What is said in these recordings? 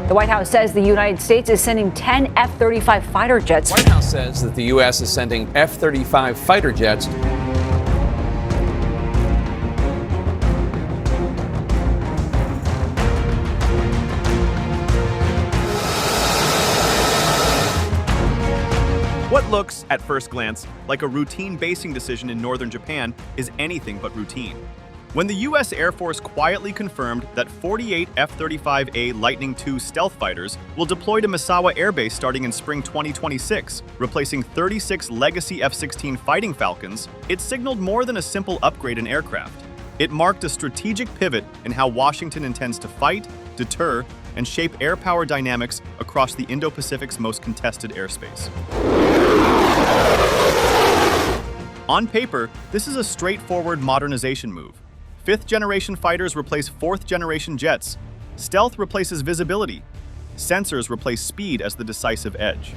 The White House says the United States is sending 10 F-35 fighter jets. The White House says that the U.S. is sending F-35 fighter jets. What looks, at first glance, like a routine basing decision in northern Japan is anything but routine. When the U.S. Air Force quietly confirmed that 48 F-35A Lightning II stealth fighters will deploy to Misawa Air Base starting in spring 2026, replacing 36 legacy F-16 Fighting Falcons, it signaled more than a simple upgrade in aircraft. It marked a strategic pivot in how Washington intends to fight, deter, and shape air power dynamics across the Indo-Pacific's most contested airspace. On paper, this is a straightforward modernization move. Fifth-generation fighters replace fourth-generation jets. Stealth replaces visibility. Sensors replace speed as the decisive edge.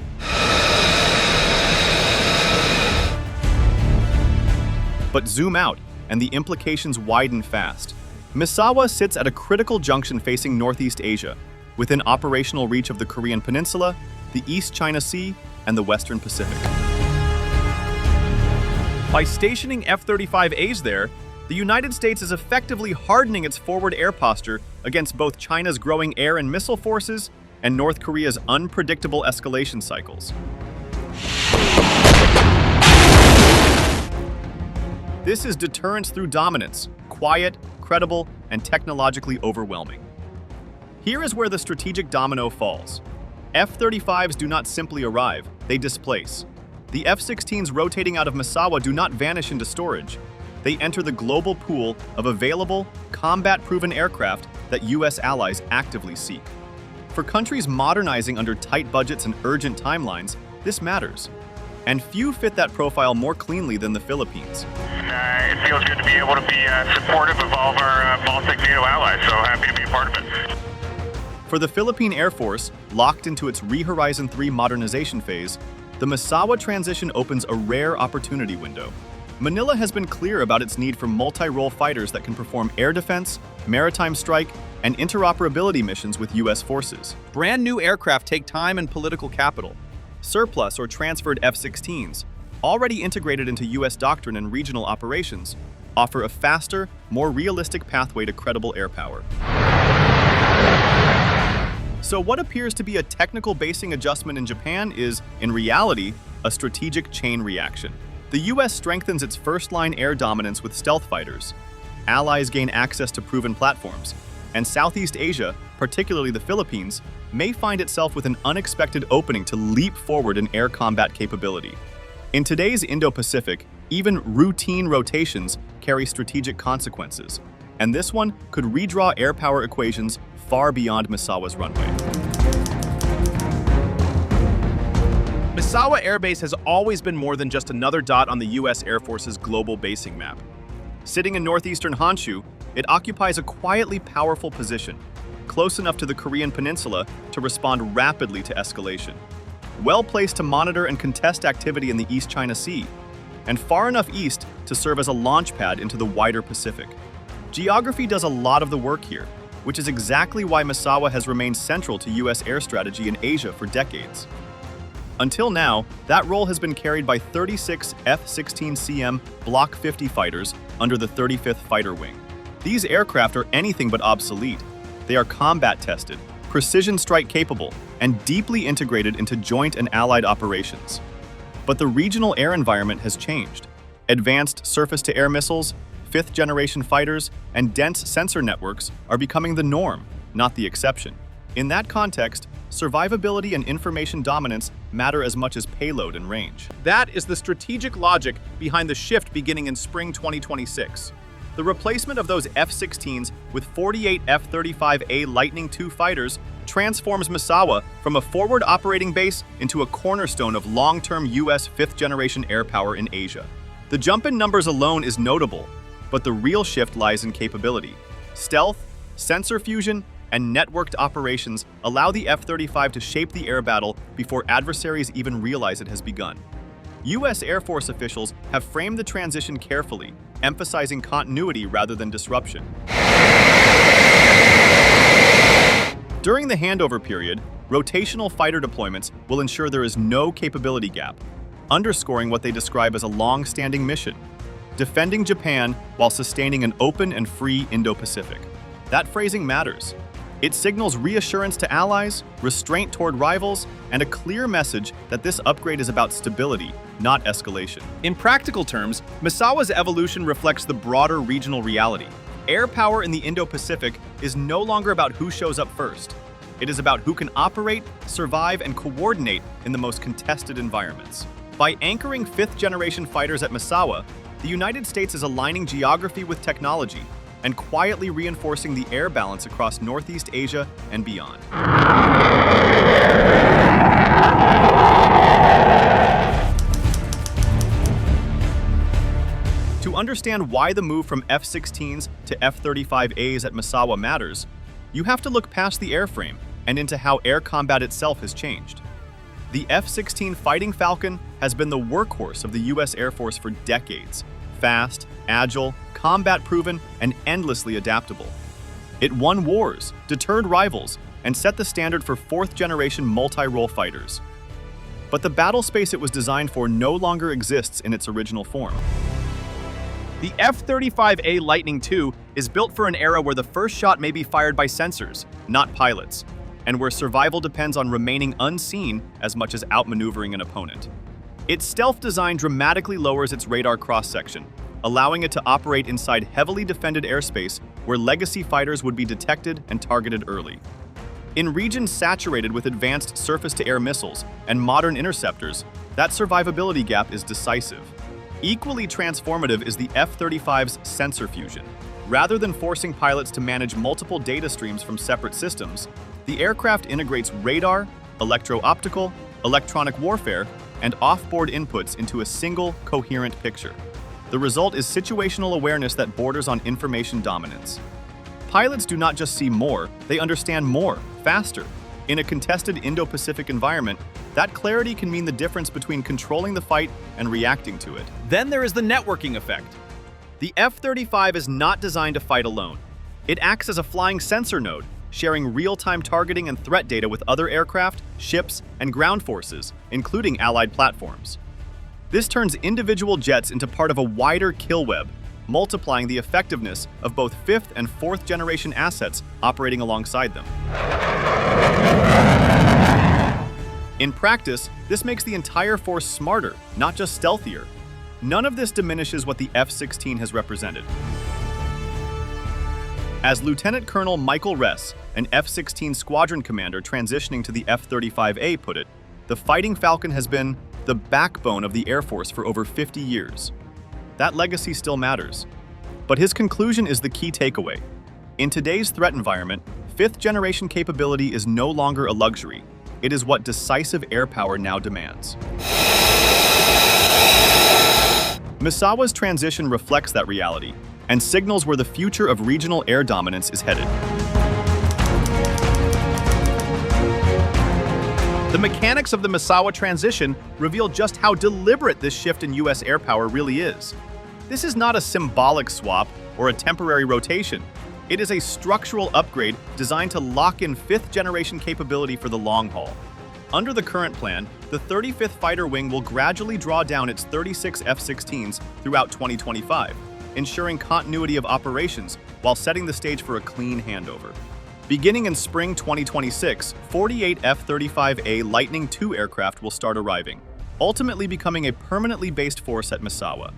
But zoom out, and the implications widen fast. Misawa sits at a critical junction facing Northeast Asia, within operational reach of the Korean Peninsula, the East China Sea, and the Western Pacific. By stationing F-35As there, the United States is effectively hardening its forward air posture against both China's growing air and missile forces and North Korea's unpredictable escalation cycles. This is deterrence through dominance, quiet, credible, and technologically overwhelming. Here is where the strategic domino falls. F-35s do not simply arrive, they displace. The F-16's rotating out of Misawa do not vanish into storage. They enter the global pool of available, combat-proven aircraft that U.S. allies actively seek. For countries modernizing under tight budgets and urgent timelines, this matters. And few fit that profile more cleanly than the Philippines. It feels good to be able to be supportive of all of our Baltic NATO allies, so happy to be a part of it. For the Philippine Air Force, locked into its ReHorizon 3 modernization phase, the Misawa transition opens a rare opportunity window. Manila has been clear about its need for multi-role fighters that can perform air defense, maritime strike, and interoperability missions with U.S. forces. Brand new aircraft take time and political capital. Surplus or transferred F-16's, already integrated into U.S. doctrine and regional operations, offer a faster, more realistic pathway to credible air power. So what appears to be a technical basing adjustment in Japan is, in reality, a strategic chain reaction. The U.S. strengthens its first-line air dominance with stealth fighters. Allies gain access to proven platforms. And Southeast Asia, particularly the Philippines, may find itself with an unexpected opening to leap forward in air combat capability. In today's Indo-Pacific, even routine rotations carry strategic consequences, and this one could redraw air power equations far beyond Misawa's runway. Misawa Air Base has always been more than just another dot on the U.S. Air Force's global basing map. Sitting in northeastern Honshu, it occupies a quietly powerful position, close enough to the Korean Peninsula to respond rapidly to escalation, well-placed to monitor and contest activity in the East China Sea, and far enough east to serve as a launch pad into the wider Pacific. Geography does a lot of the work here, which is exactly why Misawa has remained central to U.S. air strategy in Asia for decades. Until now, that role has been carried by 36 F-16CM Block 50 fighters under the 35th Fighter Wing. These aircraft are anything but obsolete. They are combat-tested, precision strike capable, and deeply integrated into joint and allied operations. But the regional air environment has changed. Advanced surface-to-air missiles, fifth-generation fighters, and dense sensor networks are becoming the norm, not the exception. In that context, survivability and information dominance matter as much as payload and range. That is the strategic logic behind the shift beginning in spring 2026. The replacement of those F-16s with 48 F-35A Lightning II fighters transforms Misawa from a forward operating base into a cornerstone of long-term U.S. fifth-generation air power in Asia. The jump in numbers alone is notable, but the real shift lies in capability. Stealth, sensor fusion, and networked operations allow the F-35 to shape the air battle before adversaries even realize it has begun. U.S. Air Force officials have framed the transition carefully, emphasizing continuity rather than disruption. During the handover period, rotational fighter deployments will ensure there is no capability gap, underscoring what they describe as a long-standing mission, defending Japan while sustaining an open and free Indo-Pacific. That phrasing matters. It signals reassurance to allies, restraint toward rivals, and a clear message that this upgrade is about stability, not escalation. In practical terms, Misawa's evolution reflects the broader regional reality. Air power in the Indo-Pacific is no longer about who shows up first. It is about who can operate, survive, and coordinate in the most contested environments. By anchoring fifth-generation fighters at Misawa, the United States is aligning geography with technology and quietly reinforcing the air balance across Northeast Asia and beyond. To understand why the move from F16's to F35As at Misawa matters, you have to look past the airframe and into how air combat itself has changed. The F-16 Fighting Falcon has been the workhorse of the U.S. Air Force for decades. Fast, agile, combat-proven, and endlessly adaptable. It won wars, deterred rivals, and set the standard for fourth-generation multi-role fighters. But the battle space it was designed for no longer exists in its original form. The F-35A Lightning II is built for an era where the first shot may be fired by sensors, not pilots, and where survival depends on remaining unseen as much as outmaneuvering an opponent. Its stealth design dramatically lowers its radar cross-section, allowing it to operate inside heavily defended airspace where legacy fighters would be detected and targeted early. In regions saturated with advanced surface-to-air missiles and modern interceptors, that survivability gap is decisive. Equally transformative is the F-35's sensor fusion. Rather than forcing pilots to manage multiple data streams from separate systems, the aircraft integrates radar, electro-optical, electronic warfare, and off-board inputs into a single, coherent picture. The result is situational awareness that borders on information dominance. Pilots do not just see more, they understand more, faster. In a contested Indo-Pacific environment, that clarity can mean the difference between controlling the fight and reacting to it. Then there is the networking effect. The F-35 is not designed to fight alone. It acts as a flying sensor node, sharing real-time targeting and threat data with other aircraft, ships, and ground forces, including allied platforms. This turns individual jets into part of a wider kill web, multiplying the effectiveness of both fifth and fourth generation assets operating alongside them. In practice, this makes the entire force smarter, not just stealthier. None of this diminishes what the F-16 has represented. As Lieutenant Colonel Michael Ress, an F-16 squadron commander transitioning to the F-35A, put it, the Fighting Falcon has been the backbone of the Air Force for over 50 years. That legacy still matters. But his conclusion is the key takeaway. In today's threat environment, fifth-generation capability is no longer a luxury. It is what decisive air power now demands. Misawa's transition reflects that reality and signals where the future of regional air dominance is headed. The mechanics of the Misawa transition reveal just how deliberate this shift in U.S. air power really is. This is not a symbolic swap or a temporary rotation. It is a structural upgrade designed to lock in fifth-generation capability for the long haul. Under the current plan, the 35th Fighter Wing will gradually draw down its 36 F-16's throughout 2025, ensuring continuity of operations while setting the stage for a clean handover. Beginning in spring 2026, 48 F-35A Lightning II aircraft will start arriving, ultimately becoming a permanently based force at Misawa.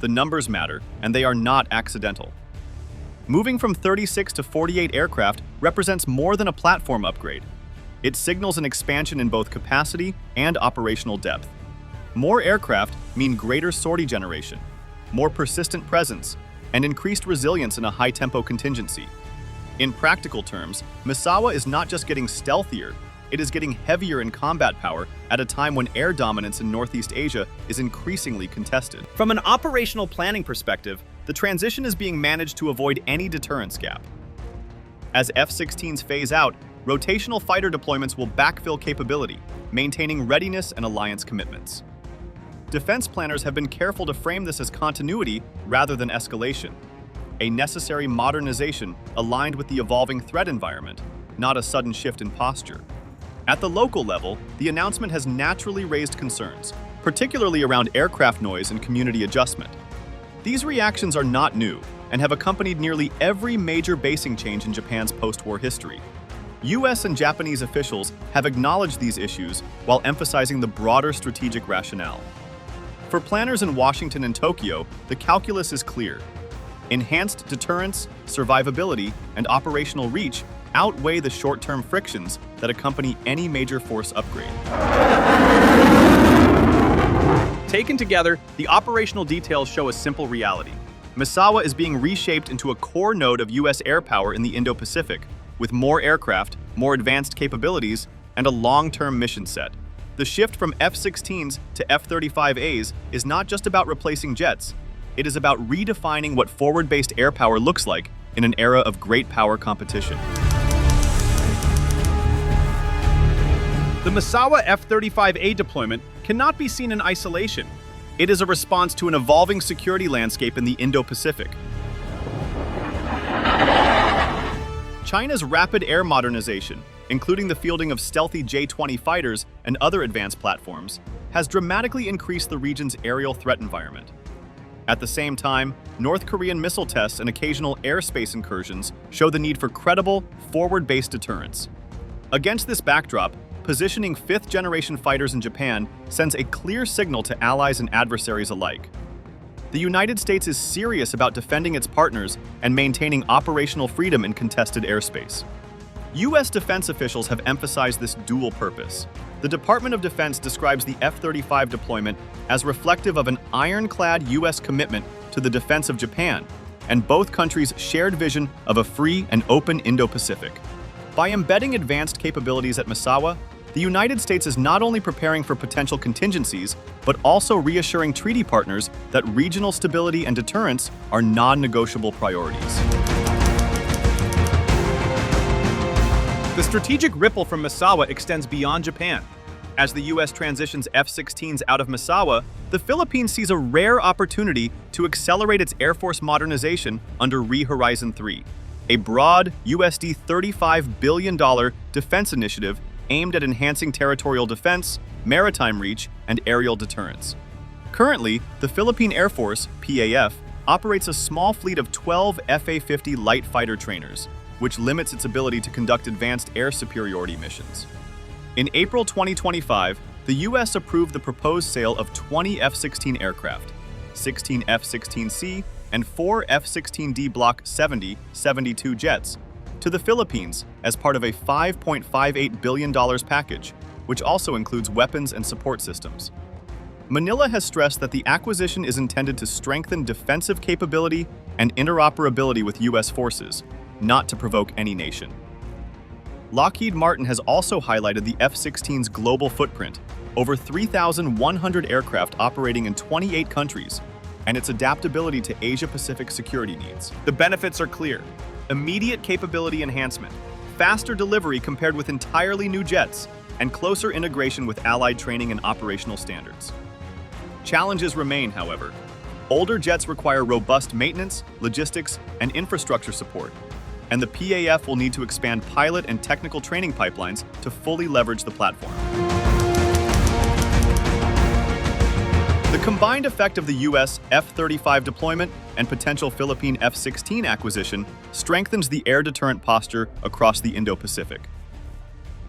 The numbers matter, and they are not accidental. Moving from 36 to 48 aircraft represents more than a platform upgrade. It signals an expansion in both capacity and operational depth. More aircraft mean greater sortie generation, more persistent presence, and increased resilience in a high-tempo contingency. In practical terms, Misawa is not just getting stealthier, it is getting heavier in combat power at a time when air dominance in Northeast Asia is increasingly contested. From an operational planning perspective, the transition is being managed to avoid any deterrence gap. As F-16s phase out, rotational fighter deployments will backfill capability, maintaining readiness and alliance commitments. Defense planners have been careful to frame this as continuity rather than escalation, a necessary modernization aligned with the evolving threat environment, not a sudden shift in posture. At the local level, the announcement has naturally raised concerns, particularly around aircraft noise and community adjustment. These reactions are not new and have accompanied nearly every major basing change in Japan's post-war history. US and Japanese officials have acknowledged these issues while emphasizing the broader strategic rationale. For planners in Washington and Tokyo, the calculus is clear. Enhanced deterrence, survivability, and operational reach outweigh the short-term frictions that accompany any major force upgrade. Taken together, the operational details show a simple reality. Misawa is being reshaped into a core node of US air power in the Indo-Pacific, with more aircraft, more advanced capabilities, and a long-term mission set. The shift from F16's to F35As is not just about replacing jets. It is about redefining what forward-based air power looks like in an era of great power competition. The Misawa F35A deployment cannot be seen in isolation. It is a response to an evolving security landscape in the Indo-Pacific. China's rapid air modernization, including the fielding of stealthy J-20 fighters and other advanced platforms, has dramatically increased the region's aerial threat environment. At the same time, North Korean missile tests and occasional airspace incursions show the need for credible, forward-based deterrence. Against this backdrop, positioning fifth-generation fighters in Japan sends a clear signal to allies and adversaries alike. The United States is serious about defending its partners and maintaining operational freedom in contested airspace. U.S. defense officials have emphasized this dual purpose. The Department of Defense describes the F-35 deployment as reflective of an ironclad U.S. commitment to the defense of Japan and both countries' shared vision of a free and open Indo-Pacific. By embedding advanced capabilities at Misawa, the United States is not only preparing for potential contingencies, but also reassuring treaty partners that regional stability and deterrence are non-negotiable priorities. The strategic ripple from Misawa extends beyond Japan. As the U.S. transitions F-16's out of Misawa, the Philippines sees a rare opportunity to accelerate its Air Force modernization under ReHorizon 3, a broad USD $35 billion defense initiative aimed at enhancing territorial defense, maritime reach, and aerial deterrence. Currently, the Philippine Air Force, PAF, operates a small fleet of 12 FA-50 light fighter trainers, which limits its ability to conduct advanced air superiority missions. In April 2025, the U.S. approved the proposed sale of 20 F-16 aircraft, 16 F-16C, and 4 F-16D Block 70-72 jets, to the Philippines as part of a $5.58 billion package, which also includes weapons and support systems. Manila has stressed that the acquisition is intended to strengthen defensive capability and interoperability with U.S. forces, not to provoke any nation. Lockheed Martin has also highlighted the F-16's global footprint, over 3,100 aircraft operating in 28 countries, and its adaptability to Asia-Pacific security needs. The benefits are clear. Immediate capability enhancement, faster delivery compared with entirely new jets, and closer integration with allied training and operational standards. Challenges remain, however. Older jets require robust maintenance, logistics, and infrastructure support, and the PAF will need to expand pilot and technical training pipelines to fully leverage the platform. The combined effect of the U.S. F-35 deployment and potential Philippine F-16 acquisition strengthens the air deterrent posture across the Indo-Pacific.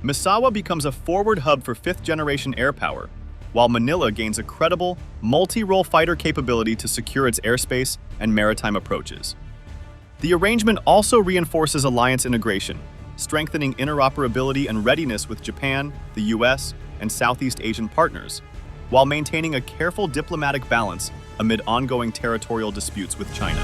Misawa becomes a forward hub for fifth-generation air power, while Manila gains a credible, multi-role fighter capability to secure its airspace and maritime approaches. The arrangement also reinforces alliance integration, strengthening interoperability and readiness with Japan, the U.S., and Southeast Asian partners, while maintaining a careful diplomatic balance amid ongoing territorial disputes with China.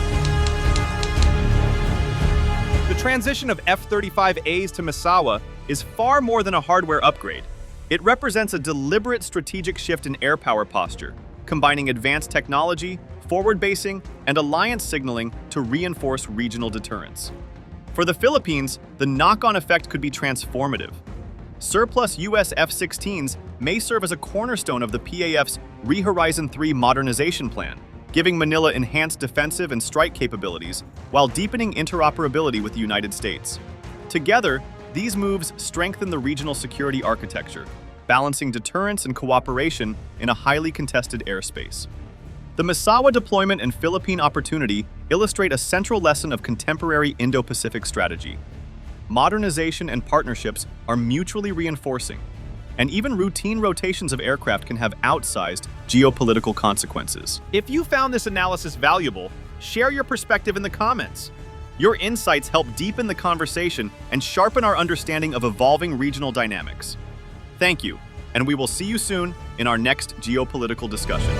The transition of F-35As to Misawa is far more than a hardware upgrade. It represents a deliberate strategic shift in air power posture, combining advanced technology, forward basing, and alliance signaling to reinforce regional deterrence. For the Philippines, the knock-on effect could be transformative. Surplus U.S. F-16s may serve as a cornerstone of the PAF's ReHorizon 3 modernization plan, giving Manila enhanced defensive and strike capabilities while deepening interoperability with the United States. Together, These moves strengthen the regional security architecture, balancing deterrence and cooperation in a highly contested airspace. The Misawa deployment and Philippine opportunity illustrate a central lesson of contemporary Indo-Pacific strategy. Modernization and partnerships are mutually reinforcing, and even routine rotations of aircraft can have outsized geopolitical consequences. If you found this analysis valuable, share your perspective in the comments. Your insights help deepen the conversation and sharpen our understanding of evolving regional dynamics. Thank you, and we will see you soon in our next geopolitical discussion.